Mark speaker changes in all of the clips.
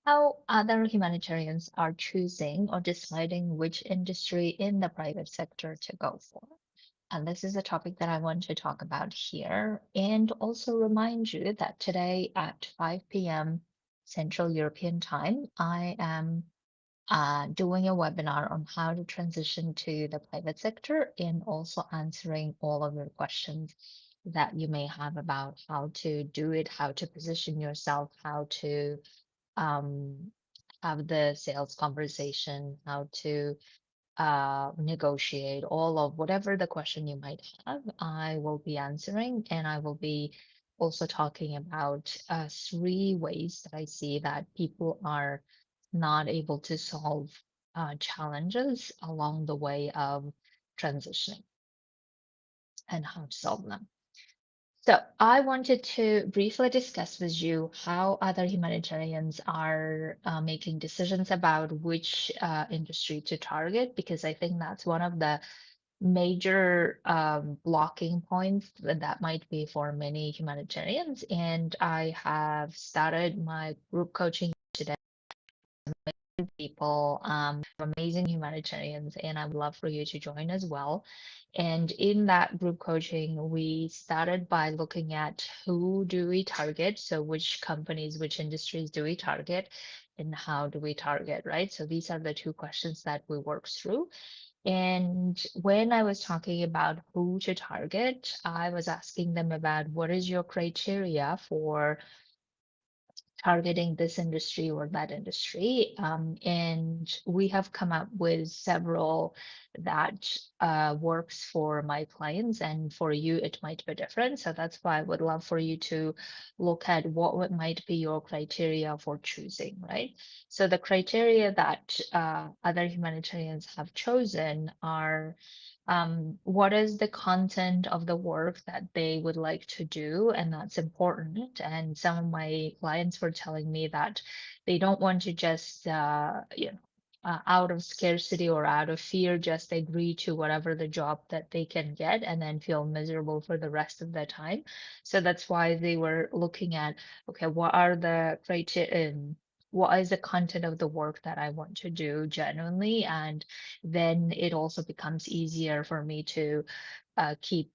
Speaker 1: How other humanitarians are choosing or deciding which industry in the private sector to go for. And this is a topic that I want to talk about here, and also remind you that today at 5 p.m. Central European Time, I am doing a webinar on how to transition to the private sector and also answering all of your questions that you may have about how to do it, how to position yourself, how to um, have the sales conversation, how to negotiate, all of whatever the question you might have, I will be answering, and I will be also talking about 3 ways that I see that people are not able to solve challenges along the way of transitioning and how to solve them. So I wanted to briefly discuss with you how other humanitarians are making decisions about which industry to target, because I think that's one of the major blocking points that might be for many humanitarians. And I have started my group coaching today. People, amazing humanitarians, and I would love for you to join as well. And in that group coaching, we started by looking at who do we target, so which companies, which industries do we target, and how do we target, right? So these are the 2 questions that we worked through. And when I was talking about who to target, I was asking them about what is your criteria for targeting this industry or that industry. And we have come up with several that works for my clients, and for you, it might be different. So that's why I would love for you to look at what might be your criteria for choosing, right? So the criteria that other humanitarians have chosen are what is the content of the work that they would like to do, and that's important. And some of my clients were telling me that they don't want to just out of scarcity or out of fear just agree to whatever the job that they can get and then feel miserable for the rest of the time. So that's why they were looking at, okay, what are the criteria, what is the content of the work that I want to do genuinely, and then it also becomes easier for me to keep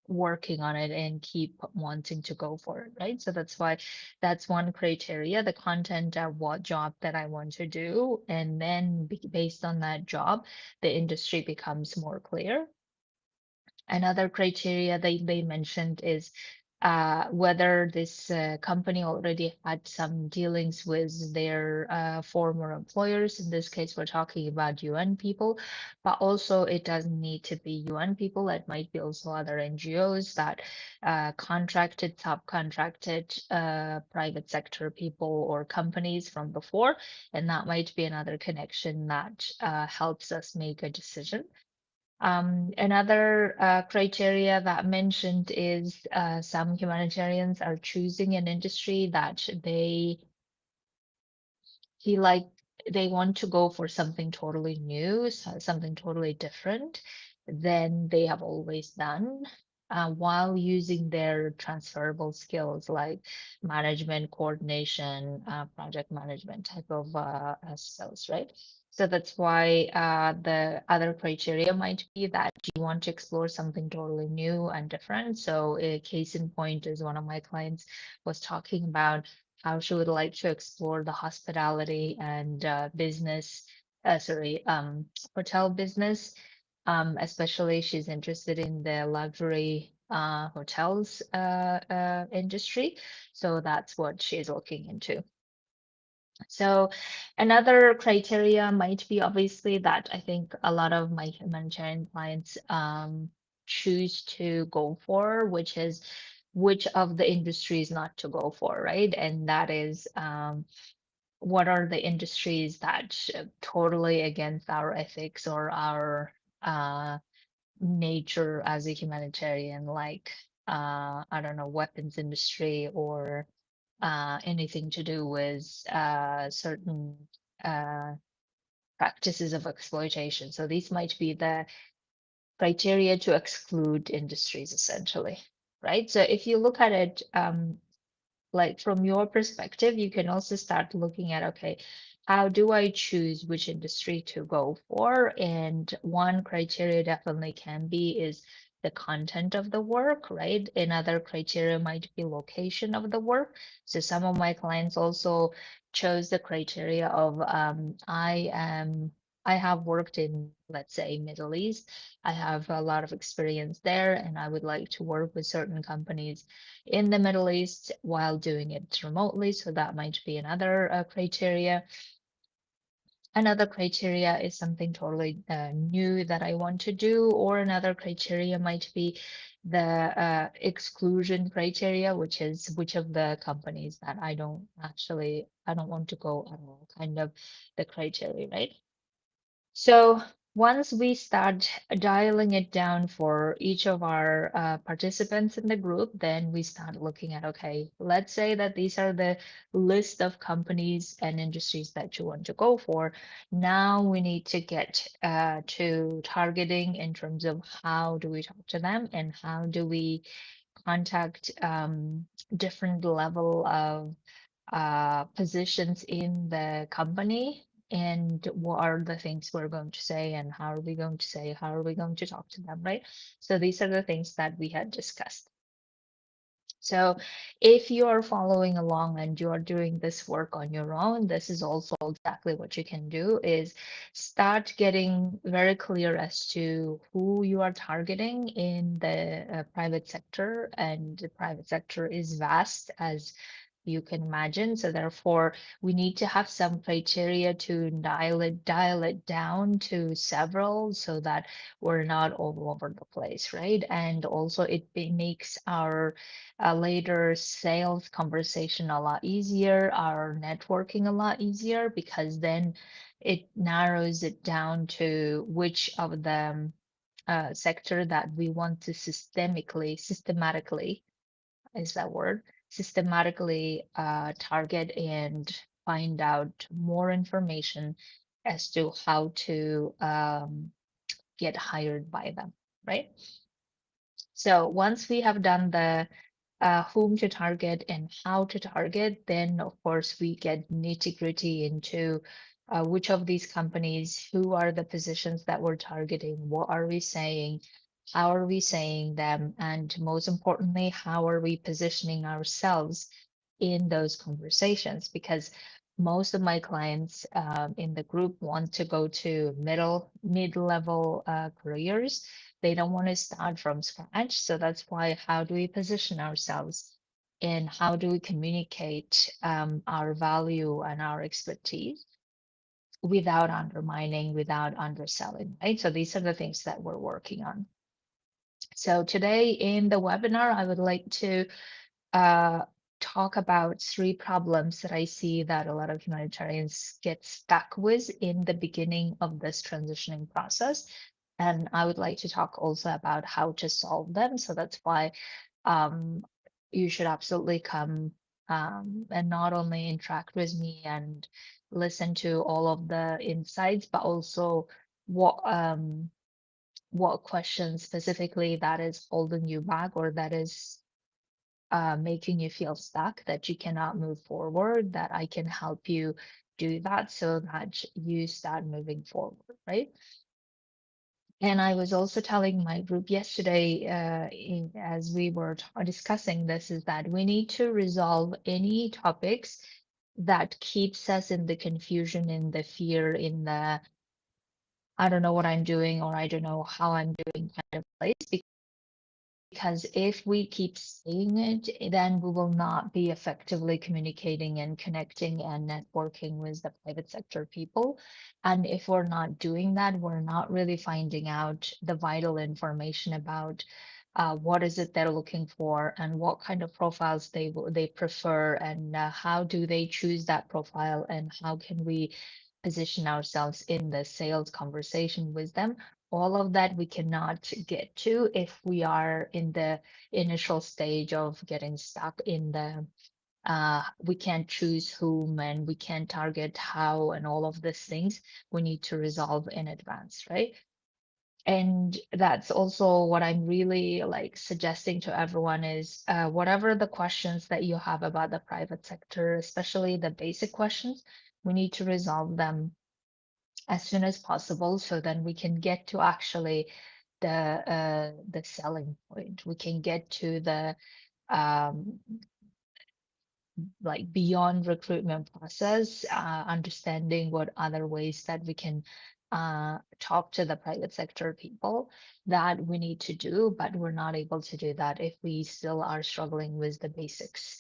Speaker 1: working on it and keep wanting to go for it, right? So that's why that's one criteria, the content of what job that I want to do. And then based on that job, the industry becomes more clear. Another criteria they mentioned is whether this company already had some dealings with their former employers. In this case, we're talking about UN people, but also it doesn't need to be UN people. It might be also other NGOs that contracted, subcontracted private sector people or companies from before. And that might be another connection that helps us make a decision. Another criteria that mentioned is some humanitarians are choosing an industry that they feel like they want to go for something totally new, something totally different than they have always done, while using their transferable skills like management, coordination, project management type of skills, right? So that's why the other criteria might be that you want to explore something totally new and different. So a case in point is one of my clients was talking about how she would like to explore the hospitality and business, hotel business. Especially she's interested in the luxury hotels industry. So that's what she's looking into. So another criteria might be obviously that I think a lot of my humanitarian clients choose to go for, which is which of the industries not to go for, right? And that is what are the industries that totally against our ethics or our nature as a humanitarian, like I don't know, weapons industry or anything to do with certain uh, practices of exploitation. So these might be the criteria to exclude industries essentially, right? So if you look at it, like from your perspective, you can also start looking at, okay, how do I choose which industry to go for? And one criteria definitely can be is the content of the work, right? Another criteria might be location of the work. So some of my clients also chose the criteria of I have worked in, let's say, Middle East. I have a lot of experience there, and I would like to work with certain companies in the Middle East while doing it remotely. So that might be another criteria. Another criteria is something totally new that I want to do, or another criteria might be the exclusion criteria, which is which of the companies that I don't want to go at all, kind of the criteria, right? So once we start dialing it down for each of our participants in the group, then we start looking at, okay, let's say that these are the list of companies and industries that you want to go for. Now we need to get to targeting in terms of how do we talk to them and how do we contact different level of positions in the company, and what are the things we're going to say and how are we going to say, how are we going to talk to them, right? So these are the things that we had discussed. So if you are following along and you are doing this work on your own, this is also exactly what you can do is start getting very clear as to who you are targeting in the private sector. And the private sector is vast, as you can imagine. So therefore, we need to have some criteria to dial it down to several so that we're not all over the place, right? And also makes our later sales conversation a lot easier, our networking a lot easier, because then it narrows it down to which of the sector that we want to systematically, is that word, systematically target and find out more information as to how to get hired by them, right? So once we have done the whom to target and how to target, then of course we get nitty-gritty into which of these companies, who are the positions that we're targeting, what are we saying, how are we saying them, and most importantly, how are we positioning ourselves in those conversations? Because most of my clients in the group want to go to mid-level careers. They don't want to start from scratch. So that's why, how do we position ourselves and how do we communicate our value and our expertise without undermining, without underselling, right? So these are the things that we're working on. So today in the webinar, I would like to uh, talk about three problems that I see that a lot of humanitarians get stuck with in the beginning of this transitioning process. And I would like to talk also about how to solve them. So that's why um, you should absolutely come and not only interact with me and listen to all of the insights, but also what questions specifically that is holding you back or that is making you feel stuck, that you cannot move forward, that I can help you do that so that you start moving forward, right? And I was also telling my group yesterday, as we were discussing this, is that we need to resolve any topics that keeps us in the confusion, in the fear, in the I don't know what I'm doing or I don't know how I'm doing kind of place. Because if we keep saying it, then we will not be effectively communicating and connecting and networking with the private sector people. And if we're not doing that, we're not really finding out the vital information about what is it they're looking for and what kind of profiles they prefer, and how do they choose that profile, and how can we position ourselves in the sales conversation with them. All of that we cannot get to if we are in the initial stage of getting stuck in the we can't choose whom and we can't target how and all of these things we need to resolve in advance, right? And that's also what I'm really like suggesting to everyone is whatever the questions that you have about the private sector, especially the basic questions, we need to resolve them as soon as possible so then we can get to actually the selling point. We can get to the um, like beyond recruitment process, understanding what other ways that we can talk to the private sector people that we need to do, but we're not able to do that if we still are struggling with the basics.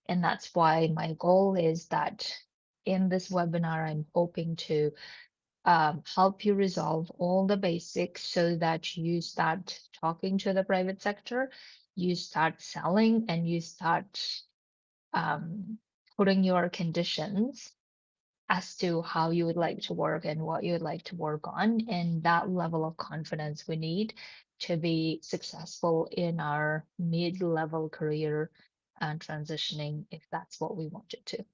Speaker 1: And that's why my goal is that in this webinar, I'm hoping to help you resolve all the basics so that you start talking to the private sector, you start selling, and you start um, putting your conditions as to how you would like to work and what you would like to work on, and that level of confidence we need to be successful in our mid-level career and transitioning if that's what we wanted to.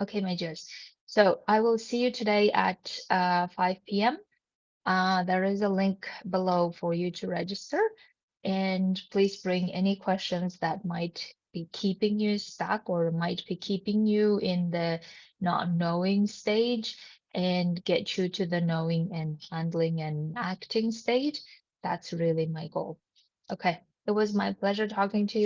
Speaker 1: Okay, my dears. So I will see you today at 5 p.m. There is a link below for you to register. And please bring any questions that might be keeping you stuck or might be keeping you in the not knowing stage and get you to the knowing and handling and acting stage. That's really my goal. Okay. It was my pleasure talking to you.